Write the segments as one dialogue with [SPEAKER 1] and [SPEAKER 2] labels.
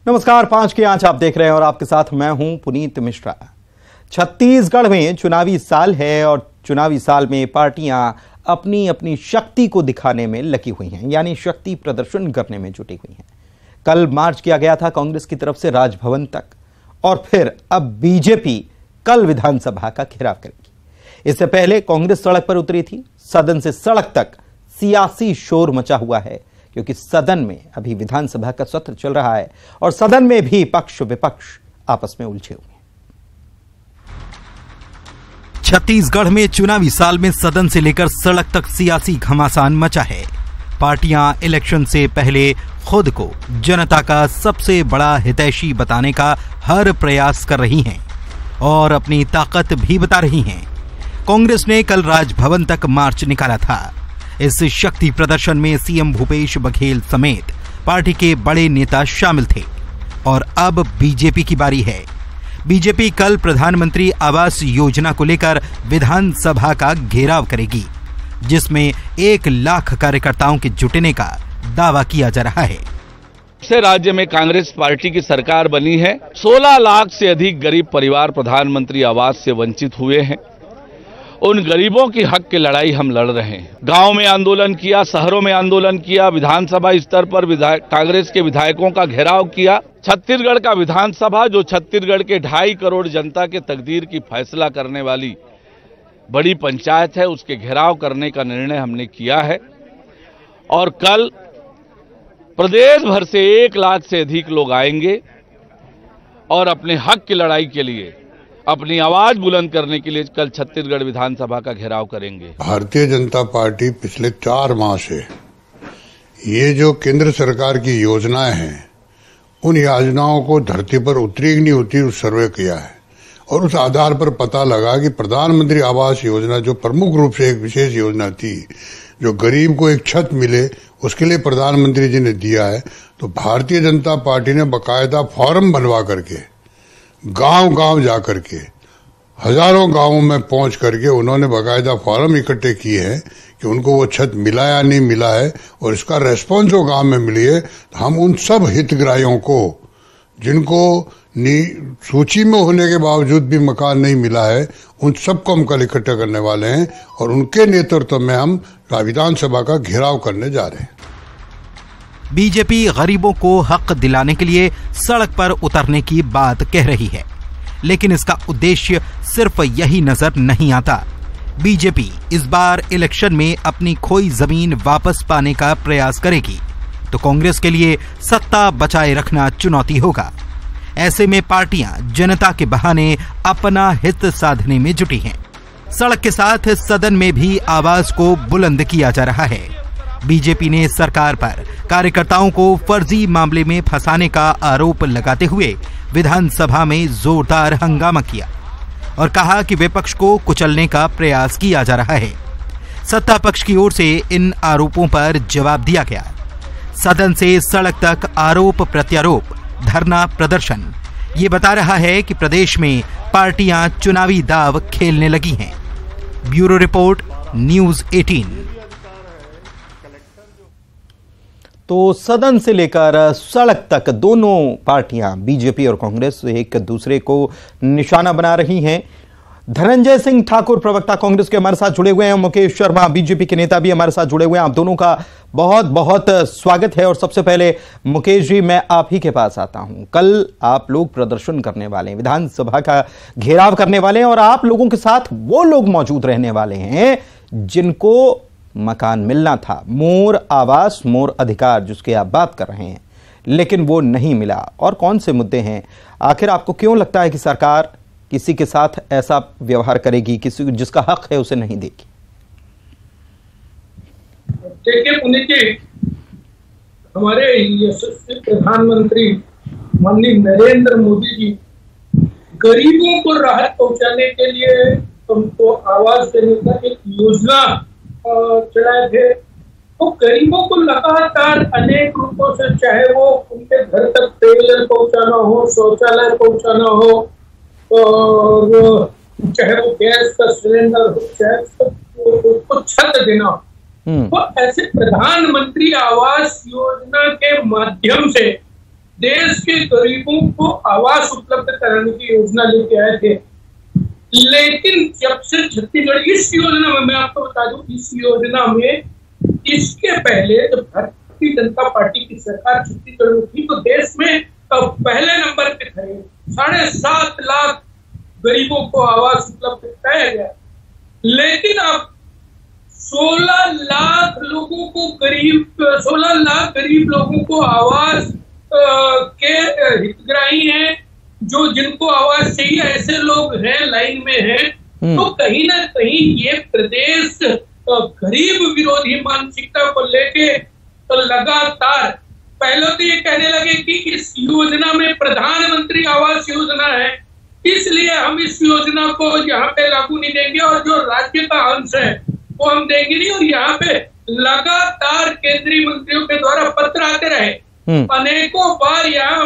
[SPEAKER 1] नमस्कार, 5 की आंच आप देख रहे हैं और आपके साथ मैं हूं पुनीत मिश्रा। छत्तीसगढ़ में चुनावी साल है और चुनावी साल में पार्टियां अपनी अपनी शक्ति को दिखाने में लगी हुई हैं, यानी शक्ति प्रदर्शन करने में जुटी हुई हैं। कल मार्च किया गया था कांग्रेस की तरफ से राजभवन तक और फिर अब बीजेपी कल विधानसभा का घेराव करेगी। इससे पहले कांग्रेस सड़क पर उतरी थी। सदन से सड़क तक सियासी शोर मचा हुआ है क्योंकि सदन में अभी विधानसभा का सत्र चल रहा है और सदन में भी पक्ष विपक्ष आपस में उलझे हुए हैं। छत्तीसगढ़ में चुनावी साल में सदन से लेकर सड़क तक सियासी घमासान मचा है। पार्टियां इलेक्शन से पहले खुद को जनता का सबसे बड़ा हितैषी बताने का हर प्रयास कर रही हैं और अपनी ताकत भी बता रही हैं। कांग्रेस ने कल राजभवन तक मार्च निकाला था। इस शक्ति प्रदर्शन में सीएम भूपेश बघेल समेत पार्टी के बड़े नेता शामिल थे और अब बीजेपी की बारी है। बीजेपी कल प्रधानमंत्री आवास योजना को लेकर विधानसभा का घेराव करेगी, जिसमें 1 लाख कार्यकर्ताओं के जुटने का दावा किया जा रहा है।
[SPEAKER 2] से राज्य में कांग्रेस पार्टी की सरकार बनी है। 16 लाख से अधिक गरीब परिवार प्रधानमंत्री आवास से वंचित हुए हैं। उन गरीबों की हक की लड़ाई हम लड़ रहे हैं। गांव में आंदोलन किया, शहरों में आंदोलन किया, विधानसभा स्तर पर कांग्रेस के विधायकों का घेराव किया। छत्तीसगढ़ का विधानसभा जो छत्तीसगढ़ के 2.5 करोड़ जनता के तकदीर की फैसला करने वाली बड़ी पंचायत है, उसके घेराव करने का निर्णय हमने किया है और कल प्रदेश भर से 1 लाख से अधिक लोग आएंगे और अपने हक की लड़ाई के लिए, अपनी आवाज बुलंद करने के लिए कल छत्तीसगढ़ विधानसभा का घेराव करेंगे।
[SPEAKER 3] भारतीय जनता पार्टी पिछले 4 माह से ये जो केंद्र सरकार की योजनाएं हैं, उन योजनाओं को धरती पर उतरी कि नहीं उतरी उस सर्वे किया है और उस आधार पर पता लगा कि प्रधानमंत्री आवास योजना जो प्रमुख रूप से एक विशेष योजना थी, जो गरीब को एक छत मिले, उसके लिए प्रधानमंत्री जी ने दिया है। तो भारतीय जनता पार्टी ने बाकायदा फॉर्म बनवा करके गांव-गांव जाकर के हजारों गांवों में पहुंच करके उन्होंने बाकायदा फॉर्म इकट्ठे किए हैं कि उनको वो छत मिला या नहीं मिला है और इसका रेस्पॉन्स जो गांव में मिली है, तो हम उन सब हितग्राहियों को जिनको सूची में होने के बावजूद भी मकान नहीं मिला है, उन सबको हम कल इकट्ठा करने वाले हैं और उनके नेतृत्व में हम विधानसभा का घेराव करने जा रहे हैं।
[SPEAKER 1] बीजेपी गरीबों को हक दिलाने के लिए सड़क पर उतरने की बात कह रही है, लेकिन इसका उद्देश्य सिर्फ यही नजर नहीं आता। बीजेपी इस बार इलेक्शन में अपनी खोई जमीन वापस पाने का प्रयास करेगी, तो कांग्रेस के लिए सत्ता बचाए रखना चुनौती होगा। ऐसे में पार्टियां जनता के बहाने अपना हित साधने में जुटी हैं। सड़क के साथ सदन में भी आवाज को बुलंद किया जा रहा है। बीजेपी ने सरकार पर कार्यकर्ताओं को फर्जी मामले में फंसाने का आरोप लगाते हुए विधानसभा में जोरदार हंगामा किया और कहा कि विपक्ष को कुचलने का प्रयास किया जा रहा है। सत्ता पक्ष की ओर से इन आरोपों पर जवाब दिया गया। सदन से सड़क तक आरोप प्रत्यारोप, धरना प्रदर्शन ये बता रहा है कि प्रदेश में पार्टियां चुनावी दाव खेलने लगी हैं। Bureau report, news 18। तो सदन से लेकर सड़क तक दोनों पार्टियां बीजेपी और कांग्रेस एक दूसरे को निशाना बना रही हैं। धनंजय सिंह ठाकुर प्रवक्ता कांग्रेस के हमारे साथ जुड़े हुए हैं, मुकेश शर्मा बीजेपी के नेता भी हमारे साथ जुड़े हुए हैं। आप दोनों का बहुत बहुत स्वागत है। और सबसे पहले मुकेश जी, मैं आप ही के पास आता हूं। कल आप लोग प्रदर्शन करने वाले हैं, विधानसभा का घेराव करने वाले हैं और आप लोगों के साथ वो लोग मौजूद रहने वाले हैं जिनको मकान मिलना था, मोर आवास मोर अधिकार जिसके आप बात कर रहे हैं, लेकिन वो नहीं मिला। और कौन से मुद्दे हैं? आखिर आपको क्यों लगता है कि सरकार किसी के साथ ऐसा व्यवहार करेगी, किसी जिसका हक है उसे नहीं देगी?
[SPEAKER 4] देखिए पुनीत जी, हमारे यशस्वी प्रधानमंत्री माननीय नरेंद्र मोदी जी गरीबों को राहत पहुंचाने के लिए उनको आवाज देने का एक योजना चलाए थे। तो गरीबों को लगातार अनेक रूपों से, चाहे वो उनके घर तक पेयजल पहुंचाना हो, शौचालय पहुंचाना हो, और चाहे वो गैस का सिलेंडर हो, चाहे उसको छत देना, तो ऐसे प्रधानमंत्री आवास योजना के माध्यम से देश के गरीबों को आवास उपलब्ध कराने की योजना लेके आए थे। लेकिन जब से छत्तीसगढ़ इस योजना में, मैं आपको बता दूं, इस योजना में इसके पहले जब भारतीय जनता पार्टी की सरकार छत्तीसगढ़ में थी तो देश में पहले नंबर पे थे। 7.5 लाख गरीबों को आवास उपलब्ध कराया गया। लेकिन अब 16 लाख गरीब लोगों को आवास के हितग्राही हैं, जो जिनको आवास चाहिए ऐसे लोग हैं, लाइन में हैं। तो कहीं ना कहीं ये प्रदेश गरीब विरोधी मानसिकता को लेके तो लगातार पहले तो ये कहने लगे कि इस योजना में प्रधानमंत्री आवास योजना है, इसलिए हम इस योजना को यहाँ पे लागू नहीं देंगे और जो राज्य का अंश है वो हम देंगे नहीं। और यहाँ पे लगातार केंद्रीय मंत्रियों के द्वारा पत्र आते रहे, अनेकों बार यहाँ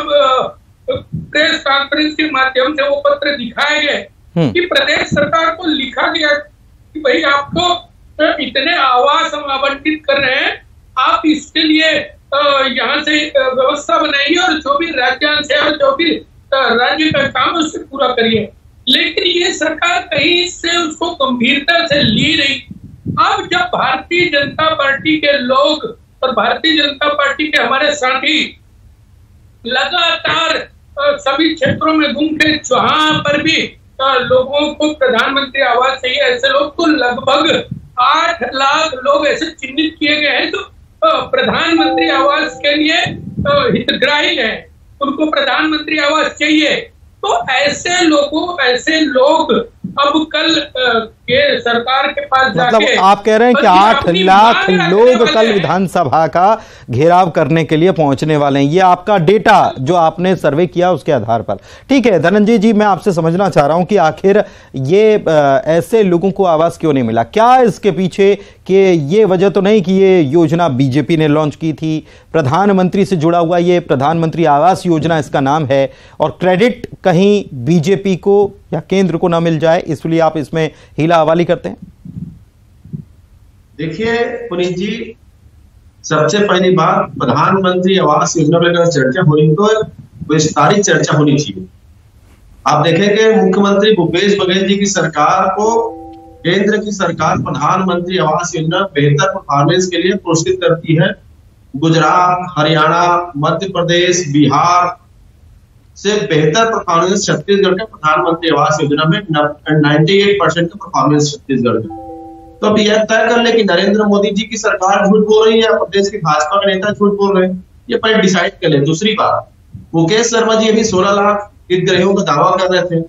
[SPEAKER 4] प्रेस कॉन्फ्रेंस के माध्यम से वो पत्र दिखाए गए कि प्रदेश सरकार को लिखा गया कि भाई आपको इतने आवास हम आवंटित कर रहे हैं, आप इसके लिए यहाँ से व्यवस्था बनाइए और जो भी राज्यांश है और जो भी राज्य का काम उससे पूरा करिए। लेकिन ये सरकार कहीं से उसको गंभीरता से ली नहीं। अब जब भारतीय जनता पार्टी के लोग और भारतीय जनता पार्टी के हमारे साथी लगातार सभी क्षेत्रों में घूम के जहां पर भी लोगों को प्रधानमंत्री आवास चाहिए, ऐसे लोग तो लगभग 8 लाख लोग ऐसे चिन्हित किए गए हैं जो प्रधानमंत्री आवास के लिए हितग्राही हैं, उनको प्रधानमंत्री आवास चाहिए। तो ऐसे लोग अब कल के सरकार के पास
[SPEAKER 1] मतलब
[SPEAKER 4] जाके
[SPEAKER 1] आप कह रहे हैं कि 8 लाख लोग कल विधानसभा का घेराव करने के लिए पहुंचने वाले हैं। ये आपका डेटा जो आपने सर्वे किया उसके आधार पर। ठीक है धनंजय जी, मैं आपसे समझना चाह रहा हूं कि आखिर ये ऐसे लोगों को आवास क्यों नहीं मिला? क्या इसके पीछे कि ये वजह तो नहीं कि ये योजना बीजेपी ने लॉन्च की थी, प्रधानमंत्री से जुड़ा हुआ ये प्रधानमंत्री आवास योजना इसका नाम है और क्रेडिट कहीं बीजेपी को या केंद्र को ना मिल जाए, इसलिए आप इसमें हीला हवाली करते हैं?
[SPEAKER 5] देखिए पुनीत जी, सबसे पहली बात, प्रधानमंत्री आवास योजना पर अगर चर्चा होनी तो विस्तारित चर्चा होनी चाहिए। आप देखेंगे मुख्यमंत्री भूपेश बघेल जी की सरकार को केंद्र की सरकार प्रधानमंत्री आवास योजना बेहतर परफॉर्मेंस के लिए पुरस्कृत करती है। गुजरात, हरियाणा, मध्य प्रदेश, बिहार से बेहतर परफॉर्मेंस छत्तीसगढ़ के प्रधानमंत्री आवास योजना में 98% का परफॉर्मेंस छत्तीसगढ़ में। तो अब यह तय कर ले कि नरेंद्र मोदी जी की सरकार झूठ बोल रही है या प्रदेश के भाजपा के नेता झूठ बोल रहे हैं, ये पहले डिसाइड कर ले। दूसरी बात, मुकेश शर्मा जी अभी 16 लाख हितग्राहियों का दावा कर रहे थे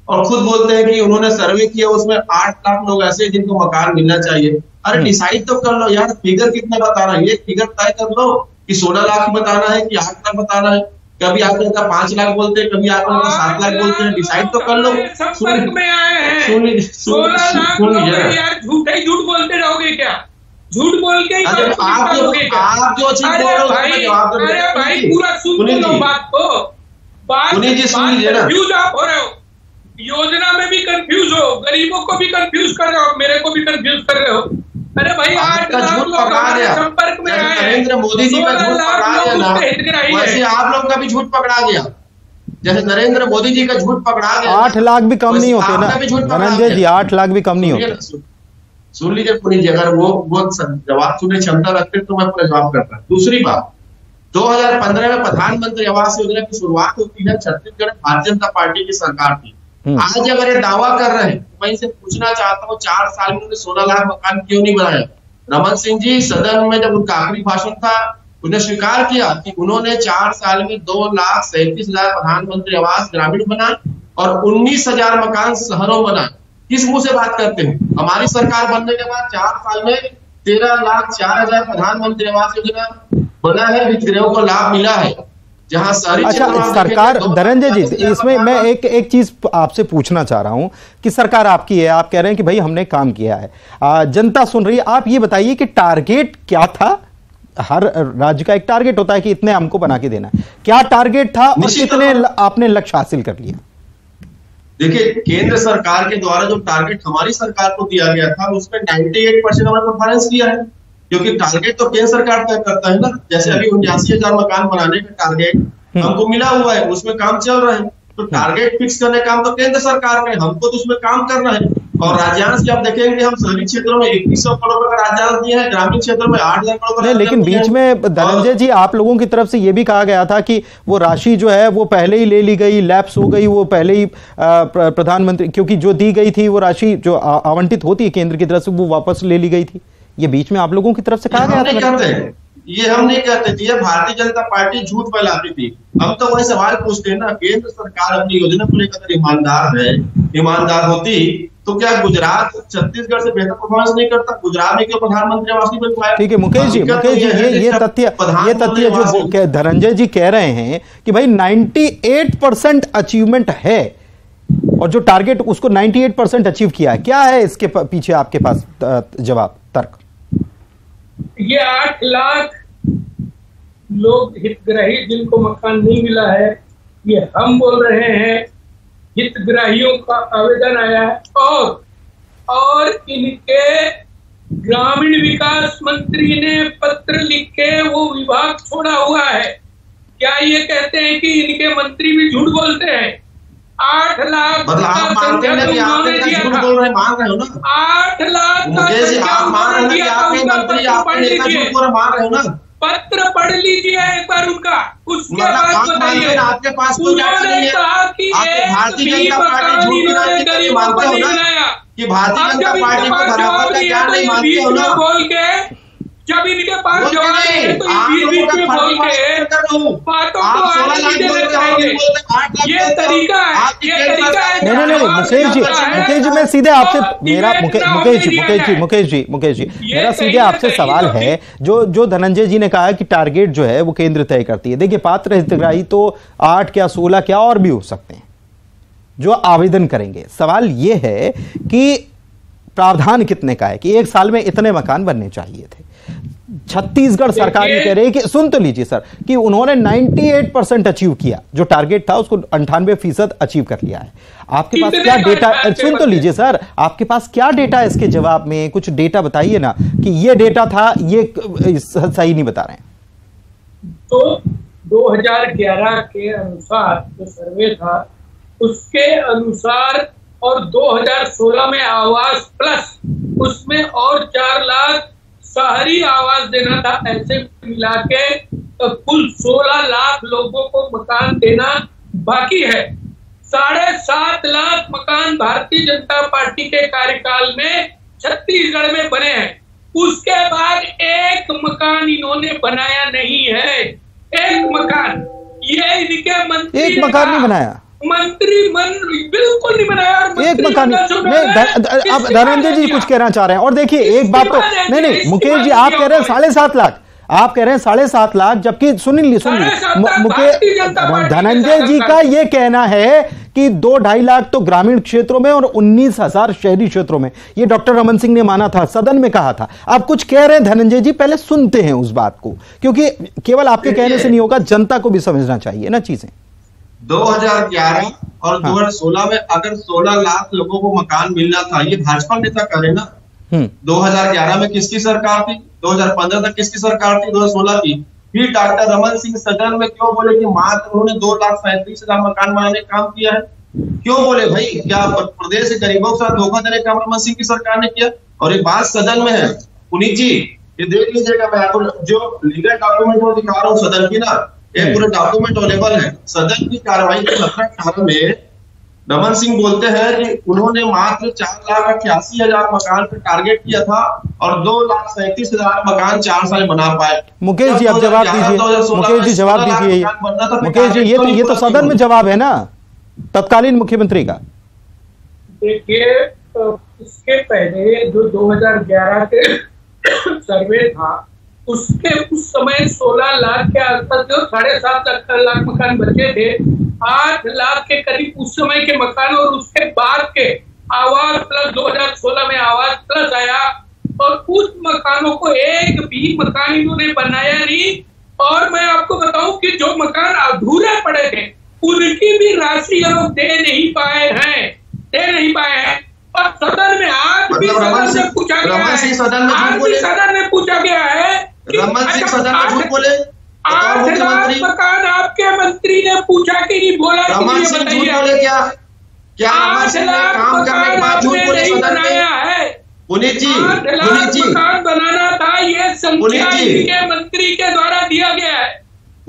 [SPEAKER 5] और खुद बोलते हैं कि उन्होंने सर्वे किया, उसमें 8 लाख लोग ऐसे जिनको मकान मिलना चाहिए। अरे डिसाइड तो कर लो यार, फिगर कितना बताना है, ये फिगर तय कर लो कि 16 लाख बताना है कि 8 लाख बताना है। कभी आप लोग का 5 लाख बोलते हैं, कभी आप लोग का 7 लाख बोलते हैं, डिसाइड तो कर लो।
[SPEAKER 4] संपर्क में आए हैं
[SPEAKER 5] 16 लाख लोग
[SPEAKER 4] यार, झूठ बोलते रहोगे क्या? झूठ बोल के
[SPEAKER 5] आप जो चीज बोल रहे हो उसका जवाब दो।
[SPEAKER 4] अरे भाई पूरा सुन लो बात को, कंफ्यूज आप हो रहे हो, योजना में भी कंफ्यूज हो, गरीबों को भी कंफ्यूज कर रहे हो, मेरे को भी कंफ्यूज कर रहे हो। अरे भाई 8 लाख लोग हमारे संपर्क में आए,
[SPEAKER 5] नरेंद्र मोदी जी का झूठ पकड़ा गया ना, वैसे आप लोग का भी झूठ पकड़ा गया। जैसे नरेंद्र मोदी जी का झूठ पकड़ा गया,
[SPEAKER 1] 8 लाख भी कम नहीं होते ना धनंजय जी, 8 लाख भी कम नहीं होते।
[SPEAKER 5] सुन लीजिए पुनीत जी, अगर वो जवाब सुनने क्षमता रखते तो मैं पूरा जवाब करता। दूसरी बात, 2015 में प्रधानमंत्री आवास योजना की शुरुआत होती है, छत्तीसगढ़ भारतीय जनता पार्टी की सरकार थी। आज अगर ये दावा कर रहे हैं तो मैं इनसे पूछना चाहता हूँ, 4 साल में उन्होंने 16 लाख मकान क्यों नहीं बनाया? रमन सिंह जी सदन में जब उनका आखिरी भाषण था, उन्होंने स्वीकार किया कि उन्होंने 4 साल में 2,37,000 प्रधानमंत्री आवास ग्रामीण बनाए और 19,000 मकान शहरों बनाए। किस मुंह से बात करते हैं? हमारी सरकार बनने के बाद 4 साल में 13,04,000 प्रधानमंत्री आवास योजना बना है, हितग्राहियों को लाभ मिला है। जहां सारी
[SPEAKER 1] सरकार, धनंजय जी इसमें मैं एक चीज आपसे पूछना चाह रहा हूं कि सरकार आपकी है, आप कह रहे हैं कि भाई हमने काम किया है, जनता सुन रही है। आप ये बताइए कि टारगेट क्या था? हर राज्य का एक टारगेट होता है कि इतने हमको बना के देना है, क्या टारगेट था और कितने आपने लक्ष्य हासिल कर लिया?
[SPEAKER 5] देखिए, केंद्र सरकार के द्वारा जो टारगेट हमारी सरकार को दिया गया था उसमें 98% हमने परफॉर्मेंस किया है, क्योंकि टारगेट तो केंद्र सरकार तय करता है ना। जैसे अभी 79,000 मकान बनाने का टारगेट हमको मिला हुआ है, उसमें काम चल रहा है। तो टारगेट फिक्स करने का काम तो केंद्र सरकार का है, हमको तो उसमें काम करना है। और राज्यांश की आप देखेंगे, हम शहरी क्षेत्रों में 2100 करोड़ का राज्यांश दिए हैं, ग्रामीण क्षेत्रों में 8000 करोड़ का।
[SPEAKER 6] लेकिन बीच में धनंजय जी आप लोगों की तरफ से यह भी कहा गया था कि वो राशि जो है वो पहले ही ले ली गई, लैप्स हो गई, वो पहले ही प्रधानमंत्री, क्योंकि जो दी गई थी वो राशि जो आवंटित होती है केंद्र की तरफ से, वो वापस ले ली गई थी। ये बीच में आप लोगों की तरफ से कहा गया था।
[SPEAKER 5] ये हम नहीं कहते थे, भारतीय जनता पार्टी झूठ फैलाती थी। हम तो वही सवाल पूछते हैं ना, केंद्र सरकार अपनी योजना को लेकर ईमानदार है, ईमानदार होती तो क्या गुजरात छत्तीसगढ़ से बेहतर परफॉर्मेंस नहीं करता? गुजरात में क्यों प्रधानमंत्री आवास नहीं बन पाया?
[SPEAKER 6] ठीक है मुकेश जी, ये तथ्य जो धनंजय जी कह रहे हैं कि भाई 98% अचीवमेंट है और जो टारगेट उसको 98% अचीव किया है, क्या है इसके पीछे आपके पास जवाब, तर्क?
[SPEAKER 4] ये 8 लाख लोग हितग्राही जिनको मकान नहीं मिला है, ये हम बोल रहे हैं। हितग्राहियों का आवेदन आया है और इनके ग्रामीण विकास मंत्री ने पत्र लिख के वो विभाग छोड़ा हुआ है। क्या ये कहते हैं कि इनके मंत्री भी झूठ बोलते हैं? 8 लाख
[SPEAKER 5] मतलब आप मानते हैं कि आप झूठ बोल रहे, मान रहे हो ना?
[SPEAKER 4] 8 लाख
[SPEAKER 5] आप मान रहे हैं कि आपके मंत्री आपके नेता झूठ बोल रहे, मान रहे हो ना?
[SPEAKER 4] पत्र पढ़ लीजिए एक बार उनका, उसके बाद बताइए।
[SPEAKER 5] आपके पास
[SPEAKER 4] उन्होंने कहा कि
[SPEAKER 5] भारतीय जनता पार्टी झूठ मानते हो ना कि भारतीय जनता पार्टी को धरातल का ज्ञान नहीं मानते हो ना?
[SPEAKER 4] बोल के जब इनके पास जवाब है तो बीच में बोल के बातों को आगे बढ़ाएंगे। ये तरीका है, ये तरीका है।
[SPEAKER 6] नहीं मुकेश जी मैं सीधे आपसे मेरा मुकेश जी मेरा सीधे आपसे सवाल है। जो धनंजय जी ने कहा कि टारगेट जो है वो केंद्र तय करती है। देखिए पात्र हितग्राही तो 8 क्या 16 क्या और भी हो सकते हैं जो आवेदन करेंगे। सवाल ये है कि प्रावधान कितने का है कि एक साल में इतने मकान बनने चाहिए थे। छत्तीसगढ़ सरकार ये कह रही है कि सुन तो लीजिए सर कि उन्होंने 98% अचीव किया, जो टारगेट था उसको 98% अचीव कर लिया है। आपके पास क्या डेटा, सुन तो लीजिए सर, आपके पास क्या डेटा है इसके जवाब में? कुछ डेटा बताइए ना कि ये डेटा था, ये सही नहीं बता रहे हैं।
[SPEAKER 4] तो 2011 के अनुसार जो सर्वे था उसके अनुसार और 2016 में आवास प्लस उसमें और 4 लाख शहरी आवास देना था। ऐसे मिला के कुल 16 लाख लोगों को मकान देना बाकी है। 7.5 लाख मकान भारतीय जनता पार्टी के कार्यकाल में छत्तीसगढ़ में बने हैं। उसके बाद एक मकान इन्होंने बनाया नहीं है, एक मकान। ये इनके मंत्री
[SPEAKER 6] एक मकान नहीं बनाया,
[SPEAKER 4] बिल्कुल नहीं बनाया।
[SPEAKER 6] एक मकान नहीं। अब धनंजय जी कुछ कहना चाह रहे हैं। और देखिए एक बात तो नहीं मुकेश जी, आप कह रहे हैं 7.5 लाख, आप कह रहे हैं 7.5 लाख, जबकि सुन लीजिए मुकेश धनंजय जी का ये कहना है कि 2-2.5 लाख तो ग्रामीण क्षेत्रों में और 19,000 शहरी क्षेत्रों में। ये डॉक्टर रमन सिंह ने माना था, सदन में कहा था। आप कुछ कह रहे हैं धनंजय जी, पहले सुनते हैं उस बात को, क्योंकि केवल आपके कहने से नहीं होगा, जनता को भी समझना चाहिए ना चीजें।
[SPEAKER 5] 2011 और 2016 में अगर 16 लाख लोगों को मकान मिलना था, ये भाजपा नेता करे ना। 2011 में किसकी सरकार थी? 2015 तक किसकी सरकार थी? 2016 की। फिर डॉक्टर रमन सिंह सदन में क्यों बोले कि मात्र उन्होंने 2,37,000 मकान बनाने का काम किया है? क्यों बोले भाई? क्या प्रदेश के गरीबों के साथ धोखा देने का रमन सिंह की सरकार ने किया? और एक बात सदन में है, पुनीत जी ये देख लीजिएगा, मैं आपको जो लीगल डॉक्यूमेंट वो दिखा रहा हूँ सदन की ना, एक पूरा डॉक्यूमेंट अवेलेबल है। सदन की कार्रवाई के 17-18 में रमन सिंह बोलते हैं कि उन्होंने मात्र 4,88,000 मकान का टारगेट किया था और 2,37,000 मकान 4 साल बना पाए।
[SPEAKER 6] मुकेश जी अब जवाब दीजिए, मुकेश जी जवाब दीजिए। मुकेश जी ये तो सदन में जवाब है ना तत्कालीन मुख्यमंत्री का।
[SPEAKER 4] देखिए इसके पहले जो 2011 के सर्वे था उसके उस समय 16 लाख के आसपास जो 7.5 लाख मकान बचे थे, 8 लाख के करीब उस समय के मकान और उसके बाद के आवास प्लस 2016 में आवास प्लस आया और उस मकानों को एक भी मकान इन्होंने बनाया नहीं। और मैं आपको बताऊं कि जो मकान अधूरे पड़े थे उनकी भी राशि लोग दे नहीं पाए हैं। और सदन में आज भी सदन में पूछा गया है,
[SPEAKER 5] सदन में पूछा गया है
[SPEAKER 4] रमन सिंह सदन में झूठ बोले। 8 लाख मकान आपके मंत्री ने पूछा कि नहीं बोला कि नहीं बताइए?
[SPEAKER 5] क्या
[SPEAKER 4] 8 लाख मकान आपने नहीं बनाया है?
[SPEAKER 5] पुनीत जी,
[SPEAKER 4] 8 लाख मकान बनाना था, ये संख्या इनके मंत्री के द्वारा दिया गया है।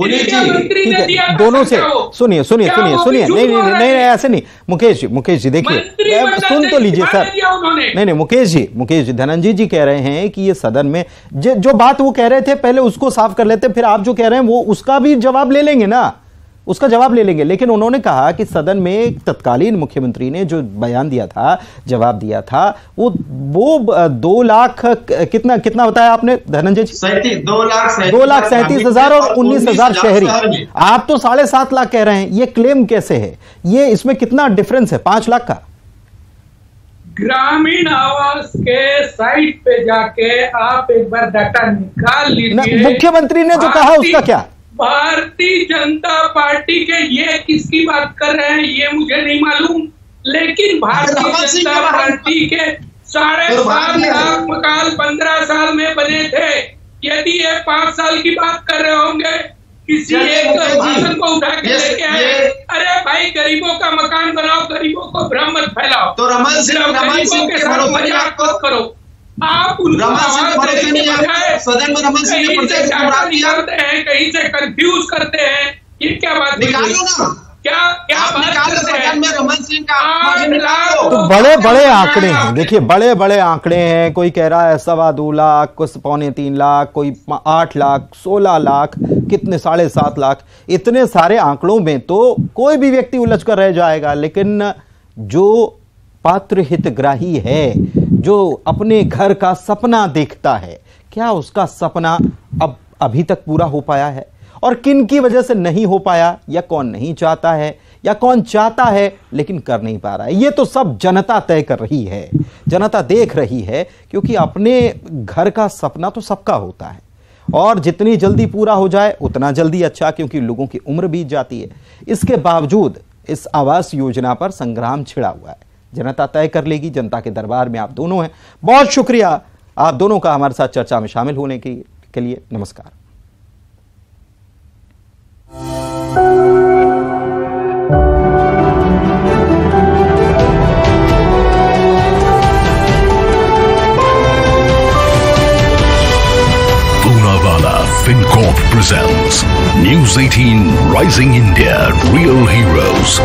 [SPEAKER 6] ठीक है, दोनों से सुनिए नहीं ऐसे नहीं। मुकेश जी देखिए, सुन तो लीजिए सर। नहीं मुकेश जी धनंजय जी कह रहे हैं कि ये सदन में जो बात वो कह रहे थे पहले उसको साफ कर लेते, फिर आप जो कह रहे हैं वो उसका भी जवाब ले लेंगे ना, उसका जवाब ले लेंगे। लेकिन उन्होंने कहा कि सदन में तत्कालीन मुख्यमंत्री ने जो बयान दिया था, जवाब दिया था, वो 2 लाख कितना बताया आपने धनंजय जी? 2,37,000 और 19,000 शहरी। आप तो 7.5 लाख कह रहे हैं। ये क्लेम कैसे है? ये इसमें कितना डिफरेंस है 5 लाख का?
[SPEAKER 4] ग्रामीण आवास के साइट पे जाके आप एक बार डाटा निकाल लीजिए।
[SPEAKER 6] मुख्यमंत्री ने जो कहा उसका क्या?
[SPEAKER 4] भारतीय जनता पार्टी के, ये किसकी बात कर रहे हैं ये मुझे नहीं मालूम, लेकिन भारतीय जनता पार्टी के 7.5 लाख मकान 15 साल में बने थे। यदि ये 5 साल की बात कर रहे होंगे, किसी एक भाषण को उठा के लेके आए, अरे भाई गरीबों का मकान बनाओ, गरीबों को भ्रम मत फैलाओ,
[SPEAKER 5] तो रमन सिंह
[SPEAKER 4] के साथ मजाक मत करो। आप
[SPEAKER 5] सदन में रमन सिंह
[SPEAKER 4] करते हैं, कहीं से कंफ्यूज करते हैं, ये क्या बात?
[SPEAKER 5] निकालो ना,
[SPEAKER 4] क्या बात करते हैं?
[SPEAKER 5] में रमन सिंह का
[SPEAKER 4] 8 लाख
[SPEAKER 6] तो बड़े आंकड़े हैं। देखिए बड़े आंकड़े हैं। कोई कह रहा है 2.25 लाख, कुछ 2.25 लाख, कोई 8 लाख, 16 लाख, कितने 7.5 लाख। इतने सारे आंकड़ों में तो कोई भी व्यक्ति उलझ कर रह जाएगा। लेकिन जो पात्र हितग्राही है, जो अपने घर का सपना देखता है, क्या उसका सपना अभी तक पूरा हो पाया है? और किन की वजह से नहीं हो पाया, या कौन नहीं चाहता है, या कौन चाहता है लेकिन कर नहीं पा रहा है, ये तो सब जनता तय कर रही है, जनता देख रही है। क्योंकि अपने घर का सपना तो सबका होता है, और जितनी जल्दी पूरा हो जाए उतना जल्दी अच्छा, क्योंकि लोगों की उम्र बीत जाती है। इसके बावजूद इस आवास योजना पर संग्राम छिड़ा हुआ है। जनता तय कर लेगी। जनता के दरबार में आप दोनों हैं। बहुत शुक्रिया आप दोनों का हमारे साथ चर्चा में शामिल होने के लिए। नमस्कार।
[SPEAKER 7] Poonawalla FinCorp presents News 18 Rising India Real Heroes.